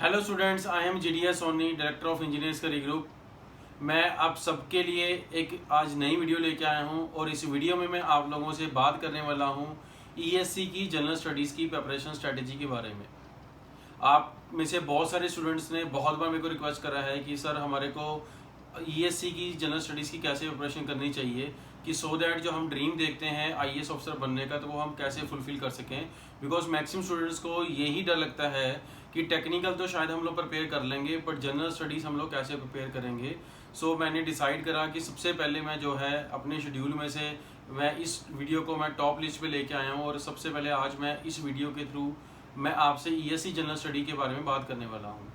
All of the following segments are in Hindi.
Hello students, I am GDS Soni, director of engineers career group. मैं आप सबके लिए एक आज नई वीडियो लेके आया हूं और इस वीडियो में मैं आप लोगों से बात करने वाला हूं ईएससी की जनरल स्टडीज़ की प्रिपरेशन स्ट्रेटजी के बारे में। आप में से बहुत सारे स्टूडेंट्स ने बहुत बार मेरे को रिक्वेस्ट करा है कि सर हमारे को ईएससी की जनरल स्टडीज़ की कैसे प्रिपरेशन करनी चाहिए कि सो दैट जो हम ड्रीम देखते हैं आईएएस ऑफिसर बनने का तो वो हम कैसे फुलफिल कर सकें। बिकॉज मैक्सिमम स्टूडेंट्स को यही डर लगता है कि टेक्निकल तो शायद हम लोग प्रिपेयर कर लेंगे बट जनरल स्टडीज़ हम लोग कैसे प्रिपेयर करेंगे। सो मैंने डिसाइड करा कि सबसे पहले मैं जो है अपने शेड्यूल में से मैं इस वीडियो को मैं टॉप लिस्ट पे लेके आया हूँ और सबसे पहले आज मैं इस वीडियो के थ्रू मैं आपसे ईएससी जनरल स्टडी के बारे में बात करने वाला हूँ।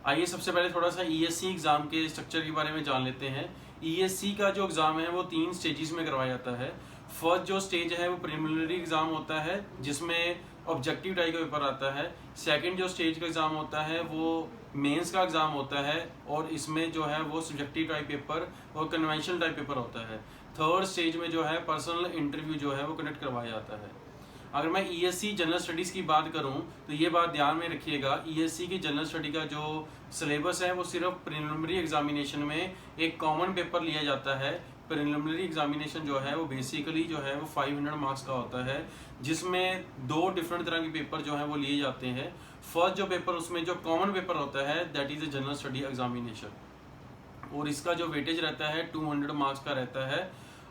आइए सबसे पहले थोड़ा सा ईएससी एग्ज़ाम के स्ट्रक्चर के बारे में जान लेते हैं। ईएससी का जो एग्ज़ाम है वो 3 स्टेजेस में करवाया जाता है। फर्स्ट जो स्टेज है वो प्रिलिमिनरी एग्ज़ाम होता है जिसमें ऑब्जेक्टिव टाइप का पेपर आता है। सेकंड जो स्टेज का एग्ज़ाम होता है वो मेंस का एग्ज़ाम होता है और इसमें जो है वो सब्जेक्टिव टाइप पेपर और कन्वेंशनल टाइप पेपर होता है। थर्ड स्टेज में जो है पर्सनल इंटरव्यू जो है वो कंडक्ट करवाया जाता है। अगर मैं ईएससी जनरल स्टडीज़ की बात करूं तो ये बात ध्यान में रखिएगा, ईएससी की जनरल स्टडी का जो सिलेबस है वो सिर्फ प्रिलिमिनरी एग्जामिनेशन में एक कॉमन पेपर लिया जाता है। प्रिलिमिनरी एग्जामिनेशन जो है वो बेसिकली जो है वो 500 मार्क्स का होता है जिसमें 2 डिफरेंट तरह के पेपर जो है वो लिए जाते हैं। फर्स्ट जो पेपर उसमें जो कॉमन पेपर होता है that is a general study examination और इसका जो वेटेज रहता है 200 मार्क्स का रहता है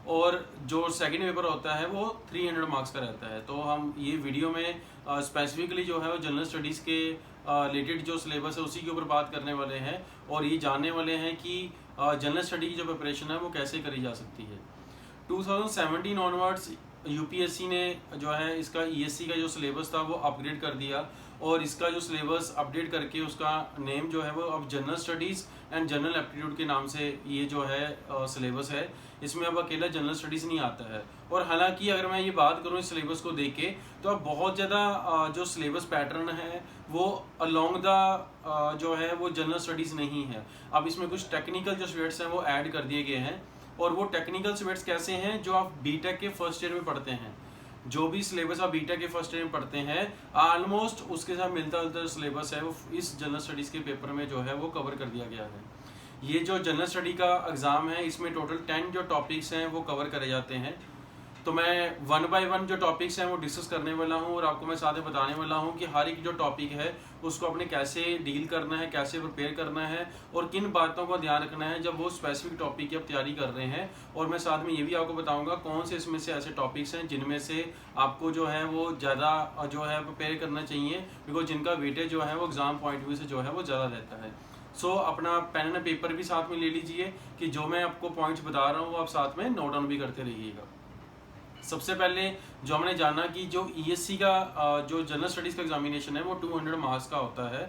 और जो सेकंड पेपर होता है वो 300 मार्क्स का रहता है। तो हम ये वीडियो में स्पेसिफिकली जो है वो जनरल स्टडीज़ के रिलेटेड जो सिलेबस है उसी के ऊपर बात करने वाले हैं और ये जानने वाले हैं कि जनरल स्टडी की जो प्रिपरेशन है वो कैसे करी जा सकती है। 2017 ऑनवर्ड्स यूपीएससी ने जो है इसका ईएससी का जो सिलेबस था वो अपग्रेड कर दिया और इसका जो सिलेबस अपडेट करके उसका नेम जो है वो अब general studies and general aptitude के नाम से ये जो है सिलेबस है। इसमें अब अकेला जनरल स्टडीज़ नहीं आता है और हालांकि अगर मैं ये बात करूँ इस सिलेबस को देख के तो अब बहुत ज़्यादा जो सिलेबस पैटर्न है वो अलोंग द जो है वो जनरल स्टडीज़ नहीं है। अब इसमें कुछ टेक्निकल जो सब्जेक्ट्स हैं वो ऐड कर दिए गए हैं और वो टेक्निकल सब्जेक्ट्स कैसे हैं जो आप बीटेक के फर्स्ट ईयर में पढ़ते हैं। जो भी सिलेबस आप बीटेक के फर्स्ट ईयर में पढ़ते हैं ऑलमोस्ट उसके साथ मिलता जुलता सिलेबस है वो इस जनरल स्टडीज़ के पेपर में जो है वो कवर कर दिया गया है। ये जो जनरल स्टडी का एग्ज़ाम है इसमें टोटल 10 जो टॉपिक्स हैं वो कवर करे जाते हैं। तो मैं 1 बाय 1 जो टॉपिक्स हैं वो डिस्कस करने वाला हूँ और आपको मैं साथ में बताने वाला हूँ कि हर एक जो टॉपिक है उसको अपने कैसे डील करना है, कैसे प्रिपेयर करना है और किन बातों का ध्यान रखना है जब वो स्पेसिफिक टॉपिक की आप तैयारी कर रहे हैं। और मैं साथ में ये भी आपको बताऊँगा कौन से इसमें से ऐसे टॉपिक्स हैं जिनमें से आपको जो है वो ज़्यादा जो है प्रिपेयर करना चाहिए बिकॉज जिनका वेटेज जो है वो एग्ज़ाम पॉइंट व्यू से जो है वो ज़्यादा रहता है। सो अपना पेन एंड पेपर भी साथ में ले लीजिए कि जो मैं आपको पॉइंट्स बता रहा हूँ वो आप साथ में नोट डाउन भी करते रहिएगा। सबसे पहले जो हमने जाना कि जो ईएससी का जो जनरल स्टडीज़ का एग्जामिनेशन है वो 200 मार्क्स का होता है।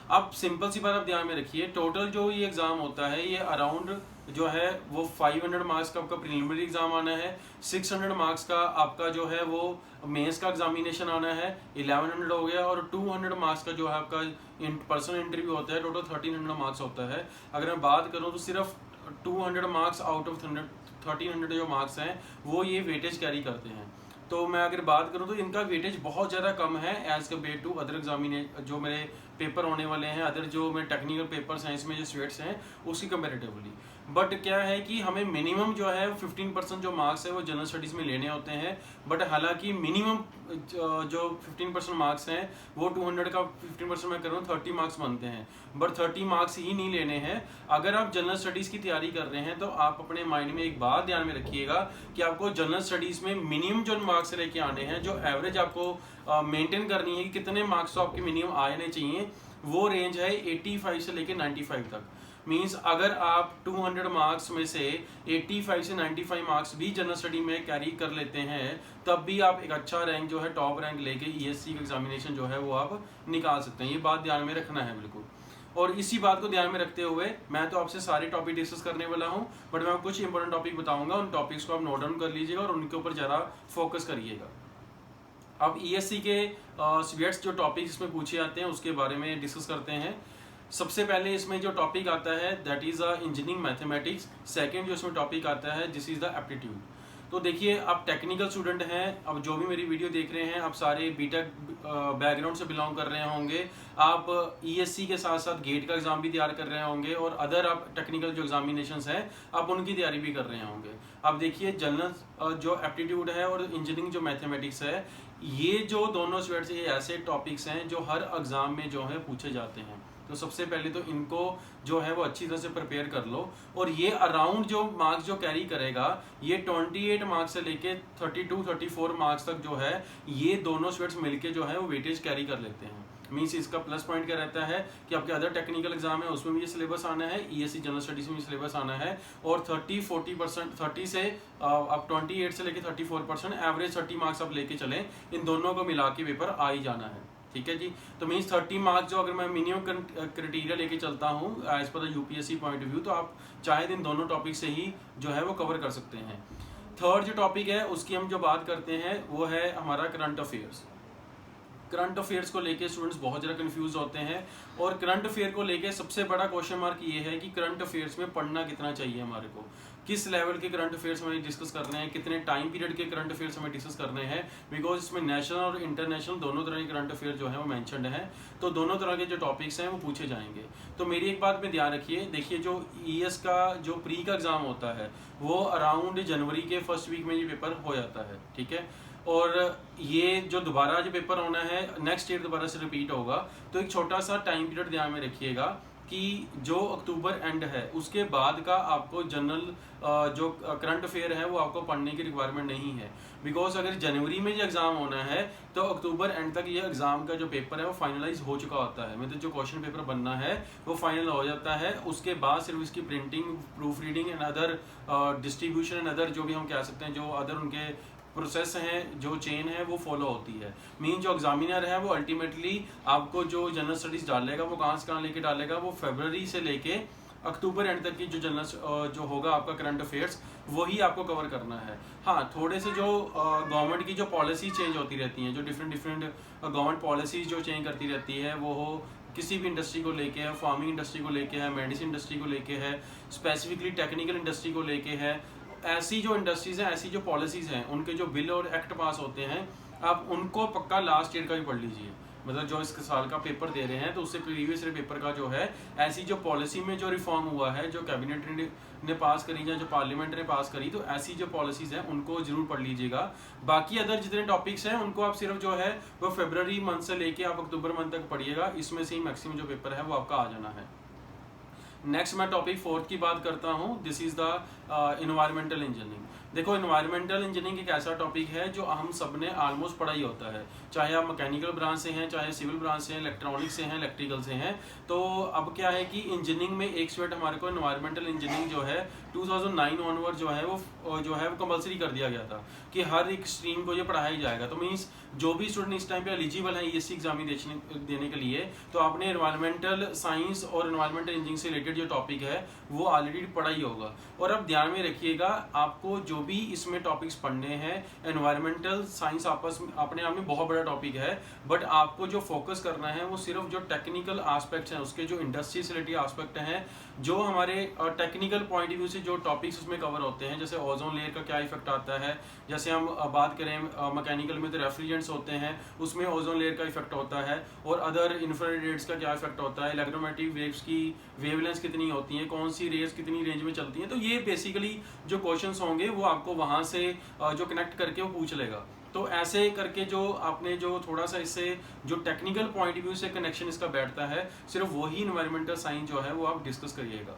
अब सिंपल सी बात आप ध्यान में रखिए, टोटल जो ये एग्ज़ाम होता है ये अराउंड जो है वो 500 मार्क्स का आपका प्रिलिमिनरी एग्जाम आना है, 600 मार्क्स का आपका जो है वो मेंस का एग्जामिनेशन आना है, 1100 हो गया और 200 मार्क्स का जो है आपका पर्सनल इंटरव्यू होता है। टोटल 1300 मार्क्स होता है। अगर मैं बात करूँ तो सिर्फ 200 मार्क्स आउट ऑफ 1300 जो मार्क्स हैं वो ये वेटेज कैरी करते हैं। तो मैं अगर बात करूँ तो इनका वेटेज बहुत ज़्यादा कम है एज़ कम्पेयर टू अदर जो मेरे पेपर होने वाले हैं, अदर जो मेरे टेक्निकल पेपर साइंस में जो स्टूडेंट्स हैं उसकी कंपेरेटिवली। बट क्या है कि हमें मिनिमम जो है 15% जो मार्क्स है वो जनरल स्टडीज़ में लेने होते हैं। बट हालांकि मिनिमम जो 15% मार्क्स हैं वो 200 का 15% मैं कर रहा हूँ 30 मार्क्स बनते हैं। बट 30 मार्क्स ही नहीं लेने हैं। अगर आप जनरल स्टडीज़ की तैयारी कर रहे हैं तो आप अपने माइंड में एक बात ध्यान में रखिएगा कि आपको जनरल स्टडीज़ में मिनिमम जो मार्क्स लेके आने हैं, जो एवरेज आपको मेंटेन करनी है कि कितने मार्क्स तो आपके मिनिमम आने चाहिए, वो रेंज है 85 से लेके 95 तक। मीन्स अगर आप 200 मार्क्स में से 85 से 95 मार्क्स भी जनरल स्टडी में कैरी कर लेते हैं तब भी आप एक अच्छा रैंक जो है टॉप रैंक लेके ईएससी का एग्जामिनेशन जो है वो आप निकाल सकते हैं। ये बात ध्यान में रखना है बिल्कुल। और इसी बात को ध्यान में रखते हुए मैं तो आपसे सारे टॉपिक डिस्कस करने वाला हूँ बट मैं कुछ इंपॉर्टेंट टॉपिक बताऊंगा, उन टॉपिक्स को आप नोट डाउन कर लीजिएगा और उनके ऊपर ज़्यादा फोकस करिएगा। अब ईएससी के सब्जेक्ट्स जो टॉपिक्स इसमें पूछे जाते हैं उसके बारे में डिस्कस करते हैं। सबसे पहले इसमें जो टॉपिक आता है that is engineering mathematics. Second जो इसमें टॉपिक आता है दिस इज़ द एप्टीट्यूड। तो देखिए, आप टेक्निकल स्टूडेंट हैं, अब जो भी मेरी वीडियो देख रहे हैं आप सारे बीटेक बैकग्राउंड से बिलोंग कर रहे होंगे, आप ईएससी के साथ साथ गेट का एग्जाम भी तैयार कर रहे होंगे और अदर आप टेक्निकल जो एग्जामिनेशंस हैं आप उनकी तैयारी भी कर रहे होंगे। अब देखिए, जनरल जो एप्टीट्यूड है और इंजीनियरिंग जो मैथमेटिक्स है, ये जो दोनों सब्जेक्ट्स ये ऐसे टॉपिक्स हैं जो हर एग्जाम में जो है पूछे जाते हैं। तो सबसे पहले तो इनको जो है वो अच्छी तरह से प्रिपेयर कर लो, और ये अराउंड जो मार्क्स जो कैरी करेगा ये 28 मार्क्स से लेके 32-34 मार्क्स तक जो है ये दोनों सब्जेक्ट्स मिलके जो है वो वेटेज कैरी कर लेते हैं। मीन्स इसका प्लस पॉइंट क्या रहता है कि आपके अदर टेक्निकल एग्जाम है उसमें भी ये सिलेबस आना है, ईएससी जनरल स्टडीज में भी सिलेबस आना है, और 30-40% 30 से आप 28 से लेके 34% एवरेज 30 मार्क्स आप लेके चलें, इन दोनों को मिला के पेपर आ ही जाना है। ठीक है जी। तो मीन्स 30 मार्क्स जो अगर मैं मिनिमम क्राइटेरिया लेके चलता हूँ as per the UPSC point of view, तो आप चाहे इन दोनों टॉपिक से ही जो है वो कवर कर सकते हैं। थर्ड जो टॉपिक है उसकी हम जो बात करते हैं वो है हमारा करंट अफेयर्स। करंट अफेयर्स को लेके स्टूडेंट्स बहुत ज़्यादा कंफ्यूज होते हैं, और करंट अफेयर को लेके सबसे बड़ा क्वेश्चन मार्क ये है कि करंट अफेयर्स में पढ़ना कितना चाहिए हमारे को, किस लेवल के करंट अफेयर्स हमें डिस्कस करने हैं, कितने टाइम पीरियड के करंट अफेयर्स हमें डिस्कस करने हैं, बिकॉज इसमें नेशनल और इंटरनेशनल दोनों तरह के करंट अफेयर जो है वो मेंशन्ड हैं। तो दोनों तरह के जो टॉपिक्स हैं वो पूछे जाएंगे। तो मेरी एक बात में ध्यान रखिए, देखिए जो ईएस का जो प्री का एग्जाम होता है वो अराउंड जनवरी के फर्स्ट वीक में ये पेपर हो जाता है। ठीक है, और ये जो दोबारा जो पेपर होना है नेक्स्ट ईयर दोबारा से रिपीट होगा। तो एक छोटा सा टाइम पीरियड ध्यान में रखिएगा कि जो अक्टूबर एंड है उसके बाद का आपको जनरल जो करंट अफेयर है वो आपको पढ़ने की रिक्वायरमेंट नहीं है, बिकॉज अगर जनवरी में जो एग्जाम होना है तो अक्टूबर एंड तक ये एग्जाम का जो पेपर है वो फाइनलाइज हो चुका होता है, मतलब जो क्वेश्चन पेपर बनना है वो फाइनल हो जाता है। उसके बाद सिर्फ इसकी printing, proof reading and other distribution and other जो भी हम कह सकते हैं जो अदर उनके प्रोसेस हैं, जो चेन है वो फॉलो होती है। मीन जो एग्जामिनर है वो अल्टीमेटली आपको जो जनरल स्टडीज डालेगा वो कहाँ से कहाँ लेके डालेगा, वो फरवरी से लेके अक्टूबर एंड तक की जो जनरल जो होगा आपका करंट अफेयर्स वही आपको कवर करना है। हाँ, थोड़े से जो गवर्नमेंट की जो पॉलिसी चेंज होती रहती हैं, जो डिफरेंट गवर्नमेंट पॉलिसीज जो चेंज करती रहती है, वो हो किसी भी इंडस्ट्री को लेके है, फार्मिंग इंडस्ट्री को लेके है, मेडिसिन इंडस्ट्री को लेके है, स्पेसिफिकली टेक्निकल इंडस्ट्री को लेके है, ऐसी जो इंडस्ट्रीज हैं, ऐसी जो पॉलिसीज हैं, उनके जो बिल और एक्ट पास होते हैं आप उनको पक्का लास्ट ईयर का भी पढ़ लीजिए। मतलब जो इस साल का पेपर दे रहे हैं तो उससे प्रीवियस ईयर पेपर का जो है ऐसी जो पॉलिसी में जो रिफॉर्म हुआ है, जो कैबिनेट ने पास करी या जो पार्लियामेंट ने पास करी, तो ऐसी जो पॉलिसीज हैं उनको जरूर पढ़ लीजिएगा। बाकी अदर जितने टॉपिक्स हैं उनको आप सिर्फ जो है वो फरवरी मंथ से लेके आप अक्टूबर मंथ तक पढ़िएगा, इसमें से ही मैक्सिमम जो पेपर है वो आपका आ जाना है। नेक्स्ट मैं टॉपिक 4 की बात करता हूँ, this is the environmental engineering. देखो, इन्वायरमेंटल इंजीनियरिंग एक ऐसा टॉपिक है जो हम सब ने ऑलमोस्ट पढ़ा ही होता है, चाहे आप मैकेनिकल ब्रांच से हैं, चाहे सिविल ब्रांच से हैं, इलेक्ट्रॉनिक्स से हैं, इलेक्ट्रिकल से हैं। तो अब क्या है कि इंजीनियरिंग में एक सब्जेक्ट हमारे को इन्वायरमेंटल इंजीनियरिंग जो है 2009 ऑनवर्ड जो है वो कंपलसरी कर दिया गया था कि हर एक स्ट्रीम को ये पढ़ाया ही जाएगा। तो मीन्स जो भी स्टूडेंट इस टाइम पे एलिजिबल है ईएससी एग्जामिनेशन देने के लिए, तो आपने इन्वायरमेंटल साइंस और इन्वायरमेंटल इंजीनियरिंग से रिलेटेड जो टॉपिक है वो ऑलरेडी पढ़ा ही होगा। और अब ध्यान में रखिएगा, आपको जो भी इसमें टॉपिक्स पढ़ने हैं, एनवायरमेंटल साइंस आपस में अपने आप में बहुत बड़ा टॉपिक है, बट आपको जो फोकस करना है वो सिर्फ जो टेक्निकल एस्पेक्ट्स हैं, उसके जो इंडस्ट्री से रिलेटेड एस्पेक्ट हैं, जो हमारे टेक्निकल पॉइंट ऑफ व्यू से जो टॉपिक्स उसमें कवर होते हैं, जैसे ओजोन लेयर का क्या इफेक्ट आता है, जैसे हम बात करें मैकेनिकल में तो रेफ्रिजरेंट्स होते हैं, उसमें ओजोन लेयर का इफेक्ट होता है, और अदर इंफ्रारेड रेड्स का क्या इफेक्ट होता है, इलेक्ट्रोमैग्नेटिक वेव्स की वेवलेंथ कितनी होती है, कौन सी रेज कितनी रेंज में चलती हैं। तो ये बेसिकली जो क्वेश्चंस होंगे वो आपको वहाँ से जो कनेक्ट करके वो पूछ लेगा। तो ऐसे करके जो आपने जो थोड़ा सा इससे जो टेक्निकल पॉइंट ऑफ व्यू से कनेक्शन इसका बैठता है, सिर्फ वही इन्वायरमेंटल साइंस जो है वो आप डिस्कस करिएगा।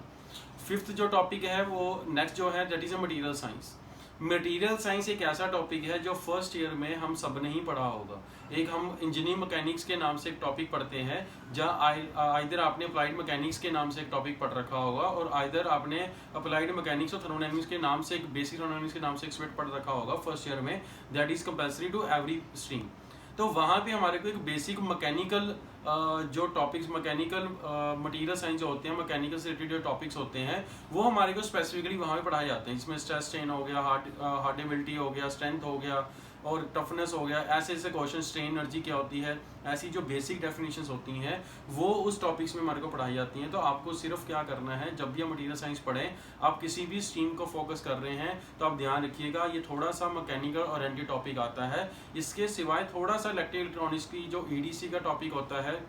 5th जो टॉपिक है वो नेक्स्ट जो है that is a material science. Material science एक ऐसा टॉपिक है जो फर्स्ट ईयर में हम सब ने ही पढ़ा होगा। एक हम इंजीनियरिंग मैकेनिक्स के नाम से एक टॉपिक पढ़ते हैं, जहाँ आइदर आपने अप्लाइड मैकेनिक्स के नाम से एक टॉपिक पढ़ रखा होगा, और आइदर आपने अप्लाइड मैकेनिक्स और थर्मोडायनामिक्स के नाम से एक बेसिक थर्मोडायनामिक्स के नाम से एक सब्जेक्ट पढ़ रखा होगा फर्स्ट ईयर में, that is compulsory to every stream. तो वहाँ पे हमारे को एक बेसिक मैकेनिकल जो टॉपिक्स, मैकेनिकल मटेरियल साइंस जो होते हैं, मैकेनिकल से रिलेटेड जो टॉपिक्स होते हैं वो हमारे को स्पेसिफिकली वहाँ पे पढ़ाए जाते हैं, जिसमें स्ट्रेस स्ट्रेन हो गया, हार्डेबिलिटी हो गया, स्ट्रेंथ हो गया, और टफनेस हो गया, ऐसे ऐसे क्वेश्चन, स्ट्रेन एनर्जी क्या होती है, ऐसी जो बेसिक डेफिनेशंस होती हैं वो उस टॉपिक्स में हमारे को पढ़ाई जाती हैं। तो आपको सिर्फ क्या करना है, जब भी आप मटीरियल साइंस पढ़ें, आप किसी भी स्ट्रीम को फोकस कर रहे हैं तो आप ध्यान रखिएगा ये थोड़ा सा मैकेनिकल ओरिएंटेड टॉपिक आता है। इसके सिवाय थोड़ा सा इलेक्ट्रिकल इलेक्ट्रॉनिक्स की जो ईडीसी का टॉपिक होता है,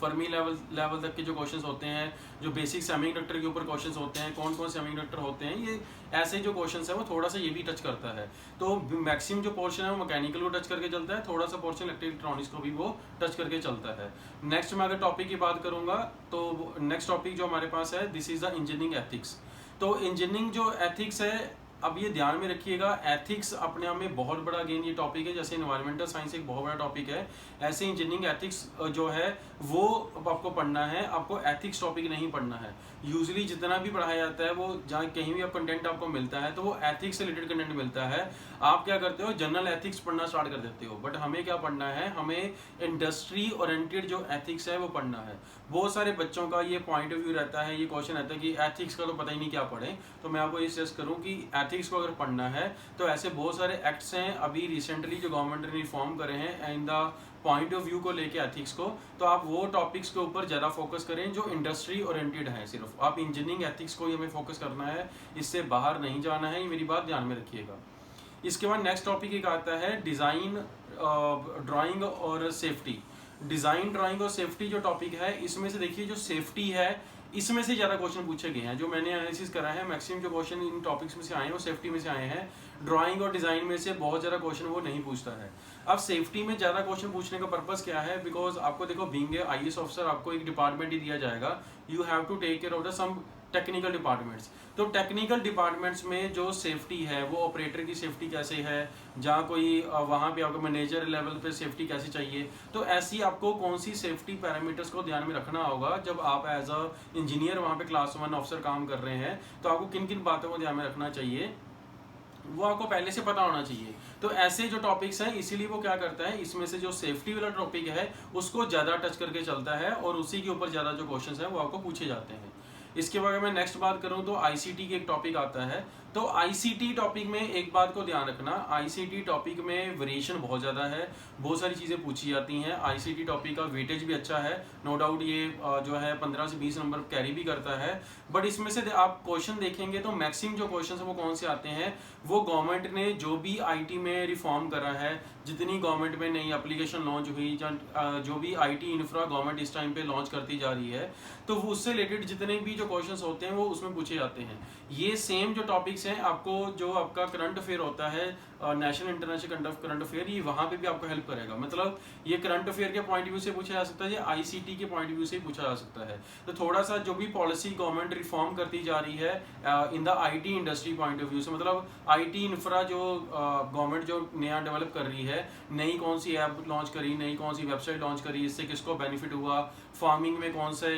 फर्मी लेवल तक के जो क्वेश्चंस होते हैं, जो बेसिक सेमीकंडक्टर के ऊपर क्वेश्चंस होते हैं, कौन कौन सेमीकंडक्टर होते हैं, ये ऐसे जो क्वेश्चंस है वो थोड़ा सा ये भी टच करता है। तो मैक्सिमम जो पोर्शन है वो मैकेनिकल को टच करके चलता है, थोड़ा सा पोर्शन इलेक्ट्रिकल इलेक्ट्रॉनिक्स को भी वो टच करके चलता है। नेक्स्ट मैं अगर टॉपिक की बात करूंगा तो नेक्स्ट टॉपिक जो हमारे पास है, this is the engineering ethics. तो इंजीनियरिंग जो एथिक्स है, अब ये ध्यान में रखिएगा, एथिक्स अपने आप में बहुत बड़ा अगेन ये टॉपिक है, जैसे एनवायरमेंटल साइंस एक बहुत बड़ा टॉपिक है, ऐसे इंजीनियरिंग एथिक्स जो है वो आपको पढ़ना है। आपको एथिक्स टॉपिक नहीं पढ़ना है। यूजुअली जितना भी पढ़ाया जाता है वो जहाँ कहीं भी आप कंटेंट आपको मिलता है तो वो एथिक्स से रिलेटेड कंटेंट मिलता है। आप क्या करते हो, जनरल एथिक्स पढ़ना स्टार्ट कर देते हो, बट हमें क्या पढ़ना है, हमें इंडस्ट्री ओरिएंटेड जो एथिक्स है वो पढ़ना है। बहुत सारे बच्चों का ये पॉइंट ऑफ व्यू रहता है, ये क्वेश्चन रहता है कि एथिक्स का तो पता ही नहीं क्या पढ़ें। तो मैं आपको ये सजेस्ट करूँ कि एथिक्स को अगर पढ़ना है तो ऐसे बहुत सारे एक्ट्स हैं अभी रिसेंटली जो गवर्नमेंट ने रिफॉर्म करे हैं in the point of view को लेके एथिक्स को, तो आप वो टॉपिक्स के ऊपर ज़्यादा फोकस करें जो इंडस्ट्री ओरिएंटेड है। सिर्फ आप इंजीनियरिंग एथिक्स को ही हमें फोकस करना है, इससे बाहर नहीं जाना है, ये मेरी बात ध्यान में रखिएगा। इसके बाद नेक्स्ट टॉपिक एक आता है डिज़ाइन, ड्राइंग और सेफ्टी। डिज़ाइन, ड्राइंग और सेफ्टी जो टॉपिक है, इसमें से देखिए जो सेफ्टी है इसमें से ज़्यादा क्वेश्चन पूछे गए हैं। जो मैंने एनालिसिस करा है, मैक्सिमम जो क्वेश्चन इन टॉपिक्स में से आए हैं वो सेफ्टी में से आए हैं। ड्राइंग और डिज़ाइन में से बहुत ज़्यादा क्वेश्चन वो नहीं पूछता है। अब सेफ्टी में ज़्यादा क्वेश्चन पूछने का पर्पस क्या है, बिकॉज आपको देखो बीइंग ए IAS ऑफिसर आपको एक डिपार्टमेंट ही दिया जाएगा, you have to take care of the some technical departments. तो टेक्निकल डिपार्टमेंट्स में जो सेफ्टी है वो ऑपरेटर की सेफ्टी कैसे है, जहाँ कोई वहाँ पे आपको मैनेजर लेवल पे सेफ्टी कैसे चाहिए, तो ऐसी आपको कौन सी सेफ्टी पैरामीटर्स को ध्यान में रखना होगा जब आप एज अ इंजीनियर वहाँ पे क्लास 1 ऑफिसर काम कर रहे हैं, तो आपको किन किन बातों को ध्यान में रखना चाहिए वो आपको पहले से पता होना चाहिए। तो ऐसे जो टॉपिक्स हैं इसीलिए वो क्या करता है, इसमें से जो सेफ्टी वाला टॉपिक है उसको ज़्यादा टच करके चलता है और उसी के ऊपर ज़्यादा जो क्वेश्चंस हैं वो आपको पूछे जाते हैं। इसके बाद मैं नेक्स्ट बात करूं तो आईसीटी की एक टॉपिक आता है। तो आईसीटी टॉपिक में एक बात को ध्यान रखना, आईसीटी टॉपिक में वेरिएशन बहुत ज़्यादा है, बहुत सारी चीज़ें पूछी जाती हैं। आईसीटी टॉपिक का वेटेज भी अच्छा है, नो डाउट ये जो है 15 से 20 नंबर कैरी भी करता है। बट इसमें से आप क्वेश्चन देखेंगे तो मैक्सिमम जो क्वेश्चन है वो कौन से आते हैं, वो गवर्नमेंट ने जो भी आईटी में रिफॉर्म करा है, जितनी गवर्नमेंट में नई एप्लीकेशन लॉन्च हुई, जो भी आईटी इंफ्रा गवर्नमेंट इस टाइम पे लॉन्च करती जा रही है, तो वो उससे रिलेटेड जितने भी जो क्वेश्चंस होते हैं वो उसमें पूछे जाते हैं। ये सेम जो टॉपिक्स हैं आपको जो आपका करंट अफेयर होता है, नेशनल इंटरनेशनल करंट अफेयर, ये वहाँ पे भी आपको हेल्प करेगा। मतलब ये करंट अफेयर के पॉइंट व्यू से पूछा जा सकता है, ये आईसीटी के पॉइंट व्यू से पूछा जा सकता है। तो थोड़ा सा जो भी पॉलिसी गवर्नमेंट रिफॉर्म करती जा रही है in the IT industry point of view से, मतलब आईटी इंफ्रा जो गवर्नमेंट जो नया डेवलप कर रही है, नई कौन सी ऐप लॉन्च करी, नई कौन सी वेबसाइट लॉन्च करी, इससे किसको बेनिफिट हुआ, फार्मिंग में कौन से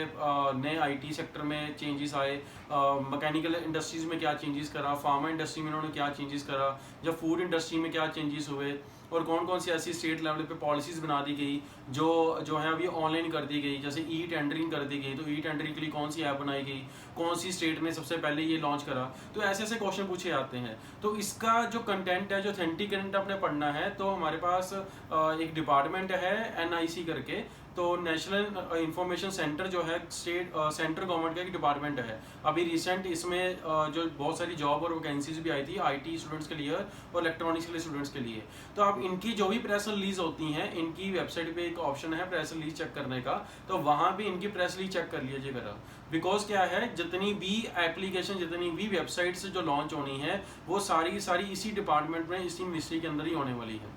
नए आईटी सेक्टर में चेंजेस आए, मैकेनिकल इंडस्ट्रीज में क्या चेंजेस करा, फार्मा इंडस्ट्री में उन्होंने क्या चेंजेस करा, जब फूड इंडस्ट्री में क्या चेंजेस हुए, और कौन कौन सी ऐसी स्टेट लेवल पे पॉलिसीज़ बना दी गई जो है अभी ऑनलाइन कर दी गई, जैसे ई टेंडरिंग कर दी गई, तो ई टेंडरिंग के लिए कौन सी ऐप बनाई गई, कौन सी स्टेट ने सबसे पहले ये लॉन्च करा। तो ऐसे ऐसे क्वेश्चन पूछे जाते हैं। तो इसका जो कंटेंट है, जो ऑथेंटिक कंटेंट आपने पढ़ना है, तो हमारे पास एक डिपार्टमेंट है NIC करके, तो नेशनल इंफॉर्मेशन सेंटर जो है स्टेट सेंट्रल गवर्नमेंट का एक डिपार्टमेंट है। अभी रिसेंट इसमें जो बहुत सारी जॉब और वैकेंसीज भी आई थी आईटी स्टूडेंट्स के लिए और इलेक्ट्रॉनिक्स के लिए स्टूडेंट्स के लिए। तो आप इनकी जो भी प्रेस रिलीज होती हैं, इनकी वेबसाइट पे एक ऑप्शन है प्रेस रिलीज चेक करने का, तो वहाँ पे इनकी प्रेस रिलीज चेक कर लीजिएगा। बिकॉज क्या है, जितनी भी एप्लीकेशन, जितनी भी वेबसाइट्स जो लॉन्च होनी है, वो सारी सारी इसी डिपार्टमेंट में, इसी मिनिस्ट्री के अंदर ही होने वाली है।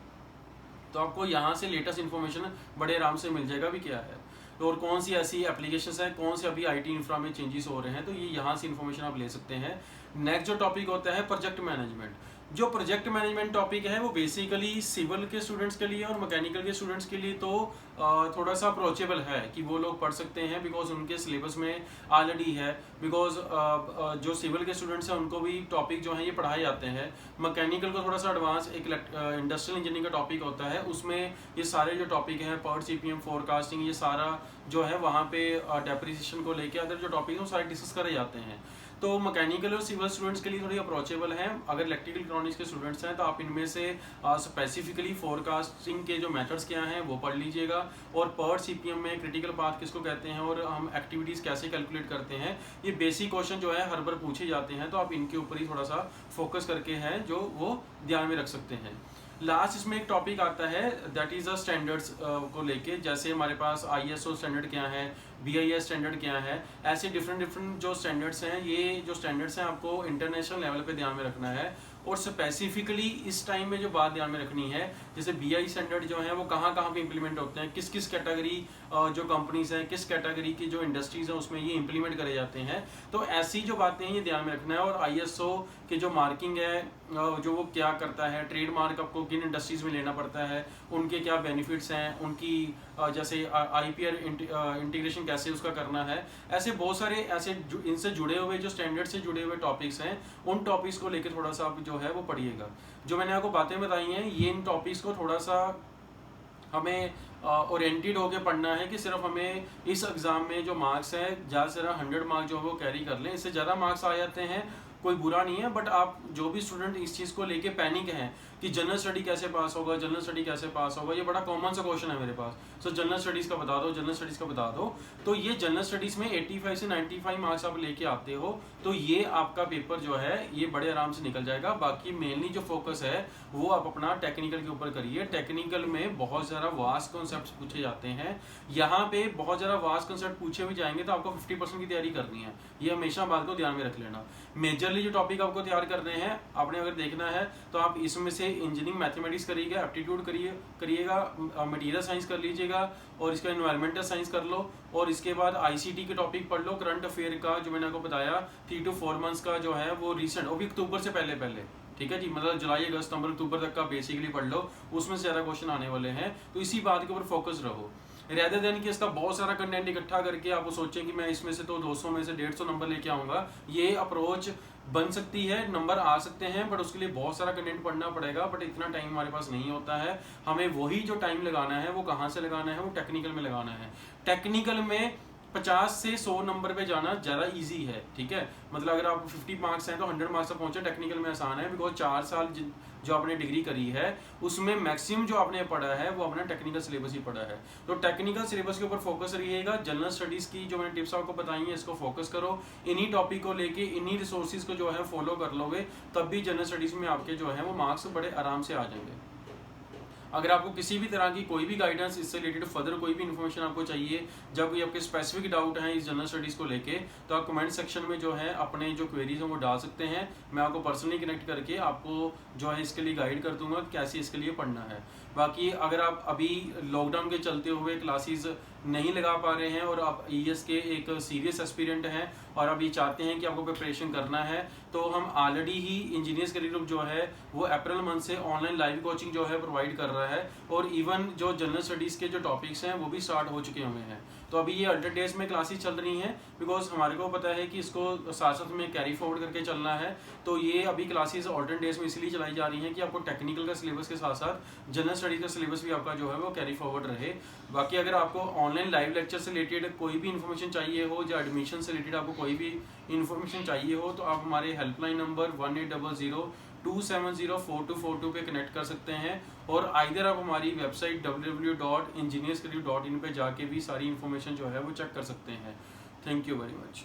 तो आपको यहाँ से लेटेस्ट इन्फॉर्मेशन बड़े आराम से मिल जाएगा भी क्या है, तो और कौन सी ऐसी एप्लीकेशंस हैं, कौन से अभी आईटी इंफ्रा में चेंजेस हो रहे हैं, तो ये यहाँ से इन्फॉर्मेशन आप ले सकते हैं। नेक्स्ट जो टॉपिक होता है प्रोजेक्ट मैनेजमेंट। जो प्रोजेक्ट मैनेजमेंट टॉपिक है वो बेसिकली सिविल के स्टूडेंट्स के लिए और मैकेनिकल के स्टूडेंट्स के लिए तो थोड़ा सा अप्रोचेबल है कि वो लोग पढ़ सकते हैं, बिकॉज उनके सिलेबस में ऑलरेडी है। बिकॉज जो सिविल के स्टूडेंट्स हैं उनको भी टॉपिक जो हैं ये पढ़ाए जाते हैं। मैकेनिकल को थोड़ा सा एडवांस एक इंडस्ट्रियल इंजीनियरिंग का टॉपिक होता है, उसमें ये सारे जो टॉपिक हैं पर CPM फोरकास्टिंग, ये सारा जो है वहाँ पे डेप्रिसिएशन को लेके अदर जो टॉपिक हैं वो सारे डिस्कस करे जाते हैं। तो मैकेनिकल और सिविल स्टूडेंट्स के लिए थोड़ी अप्रोचेबल हैं। अगर इलेक्ट्रिकल इलेक्ट्रॉनिक्स के स्टूडेंट्स हैं तो आप इनमें से स्पेसिफिकली फोरकास्टिंग के जो मेथड्स क्या हैं वो पढ़ लीजिएगा, और पर्ट सीपीएम में क्रिटिकल पाथ किसको कहते हैं और हम एक्टिविटीज़ कैसे कैलकुलेट करते हैं, ये बेसिक क्वेश्चन जो है हर बार पूछे जाते हैं, तो आप इनके ऊपर ही थोड़ा सा फोकस करके हैं जो वो ध्यान में रख सकते हैं। लास्ट इसमें एक टॉपिक आता है दैट इज़ अ स्टैंडर्ड्स को लेके, जैसे हमारे पास ISO स्टैंडर्ड क्या है, BIS स्टैंडर्ड क्या है, ऐसे डिफरेंट जो स्टैंडर्ड्स हैं, ये जो स्टैंडर्ड्स हैं आपको इंटरनेशनल लेवल पे ध्यान में रखना है। और स्पेसिफिकली इस टाइम में जो बात ध्यान में रखनी है, जैसे BI स्टैंडर्ड जो है वो कहाँ कहाँ पे इंप्लीमेंट होते हैं, किस किस कैटेगरी जो कंपनीज हैं, किस कैटेगरी की जो इंडस्ट्रीज हैं उसमें ये इंप्लीमेंट करे जाते हैं, तो ऐसी जो बातें हैं ये ध्यान में रखना है। और ISO की जो मार्किंग है जो वो क्या करता है, ट्रेड मार्क आपको किन इंडस्ट्रीज में लेना पड़ता है, उनके क्या बेनिफिट्स हैं, उनकी जैसे IPR इंटीग्रेशन कैसे उसका करना है, ऐसे बहुत सारे ऐसे इनसे जुड़े हुए जो स्टैंडर्ड से जुड़े हुए टॉपिक्स हैं, उन टॉपिक्स को लेकर थोड़ा सा आप जो है वो पढ़िएगा। जो मैंने आपको बातें बताई हैं ये इन टॉपिक्स को थोड़ा सा हमें ओरिएंटेड होकर पढ़ना है कि सिर्फ हमें इस एग्ज़ाम में जो मार्क्स हैं ज़्यादा से ज़्यादा 100 मार्क जो है वो कैरी कर लें। इससे ज़्यादा मार्क्स आ जाते हैं कोई बुरा नहीं है, बट आप जो भी स्टूडेंट इस चीज़ को लेके पैनिक हैं कि जनरल स्टडी कैसे पास होगा, जनरल स्टडी कैसे पास होगा, ये बड़ा कॉमन सा क्वेश्चन है मेरे पास, सो जनरल स्टडीज़ का बता दो, जनरल स्टडीज़ का बता दो। तो ये जनरल स्टडीज़ में 85 से 95 मार्क्स आप लेके आते हो तो ये आपका पेपर जो है ये बड़े आराम से निकल जाएगा। बाकी मेनली जो फोकस है वो आप अपना टेक्निकल के ऊपर करिए। टेक्निकल में बहुत ज़्यादा वास्ट कॉन्सेप्ट पूछे जाते हैं, यहाँ पे बहुत ज़्यादा वास्ट कॉन्सेप्ट पूछे भी जाएंगे तो आपको 50% की तैयारी करनी है, ये हमेशा बात को ध्यान में रख लेना। मेजरली जो टॉपिक आपको तैयार करने हैं, आपने अगर देखना है तो आप इसमें से इंजीनियरिंग मैथमेटिक्स करिएगा, एप्टीट्यूड करिएगा, मटेरियल साइंस कर लीजिएगा, और इसका एनवायरमेंटल साइंस कर लो, और इसके बाद ICT के टॉपिक पढ़ लो, करंट अफेयर का जो मैंने आपको बताया 3 to 4 मंथ्स का जो है वो रिसेंट, वो भी अक्टूबर से पहले ठीक है जी, मतलब जुलाई अगस्त सितंबर अक्टूबर तक का बेसिकली पढ़ लो, उसमें से ज़्यादा क्वेश्चन आने वाले हैं, तो इसी बात के ऊपर फोकस रहो। रेदर देन कि इसका बहुत सारा कंटेंट इकट्ठा करके आप सोचें कि मैं इसमें से तो 200 में से 150 नंबर लेके आऊँगा, ये अप्रोच बन सकती है, नंबर आ सकते हैं, बट उसके लिए बहुत सारा कंटेंट पढ़ना पड़ेगा, बट इतना टाइम हमारे पास नहीं होता है। हमें वही जो टाइम लगाना है वो कहाँ से लगाना है, वो टेक्निकल में लगाना है। टेक्निकल में 50 से 100 नंबर पे जाना ज़्यादा इजी है, ठीक है, मतलब अगर आप 50 मार्क्स हैं तो 100 मार्क्स तक पहुंचे टेक्निकल में आसान है, बिकॉज 4 साल जो आपने डिग्री करी है उसमें मैक्सिमम जो आपने पढ़ा है वो अपना टेक्निकल सिलेबस ही पढ़ा है। तो टेक्निकल सिलेबस के ऊपर फोकस रहिएगा। जनरल स्टडीज़ की जो मैंने टिप्स आपको बताई हैं इसको फोकस करो, इन्हीं टॉपिक को लेके इन्हीं रिसोर्सेज को जो है फॉलो कर लोगे, तब भी जनरल स्टडीज़ में आपके जो है वो मार्क्स बड़े आराम से आ जाएंगे। अगर आपको किसी भी तरह की कोई भी गाइडेंस इससे रिलेटेड फर्दर कोई भी इन्फॉर्मेशन आपको चाहिए, जब कोई आपके स्पेसिफिक डाउट हैं इस जनरल स्टडीज़ को लेके, तो आप कमेंट सेक्शन में जो है अपने जो क्वेरीज हैं वो डाल सकते हैं। मैं आपको पर्सनली कनेक्ट करके आपको जो है इसके लिए गाइड कर दूंगा कैसे इसके लिए पढ़ना है। बाकी अगर आप अभी लॉकडाउन के चलते हुए क्लासेस नहीं लगा पा रहे हैं और आप ES के एक सीरियस एस्पिरेंट हैं और आप ये चाहते हैं कि आपको प्रिपरेशन करना है, तो हम ऑलरेडी ही इंजीनियर्स करियर ग्रुप जो है वो अप्रैल मंथ से ऑनलाइन लाइव कोचिंग जो है प्रोवाइड कर रहा है, और इवन जो जनरल स्टडीज़ के जो टॉपिक्स हैं वो भी स्टार्ट हो चुके हुए हैं। तो अभी ये अल्टरनेट डेज में क्लासेस चल रही हैं, बिकॉज हमारे को पता है कि इसको साथ साथ में कैरी फॉरवर्ड करके चलना है। तो ये अभी क्लासेस अल्टरनेट डेज में इसलिए चलाई जा रही हैं कि आपको टेक्निकल का सिलेबस के साथ साथ जनरल स्टडीज का सिलेबस भी आपका जो है वो कैरी फॉरवर्ड रहे। बाकी अगर आपको ऑनलाइन लाइव लेक्चर से रिलेटेड कोई भी इन्फॉर्मेशन चाहिए हो या एडमिशन से रिलेटेड आपको कोई भी इन्फॉर्मेशन चाहिए हो, तो आप हमारे हेल्पलाइन नंबर 1800-270-4242 पे कनेक्ट कर सकते हैं, और आइदर आप हमारी वेबसाइट www.engineerscareer.in पे जाके भी सारी इन्फॉर्मेशन जो है वो चेक कर सकते हैं। Thank you very much.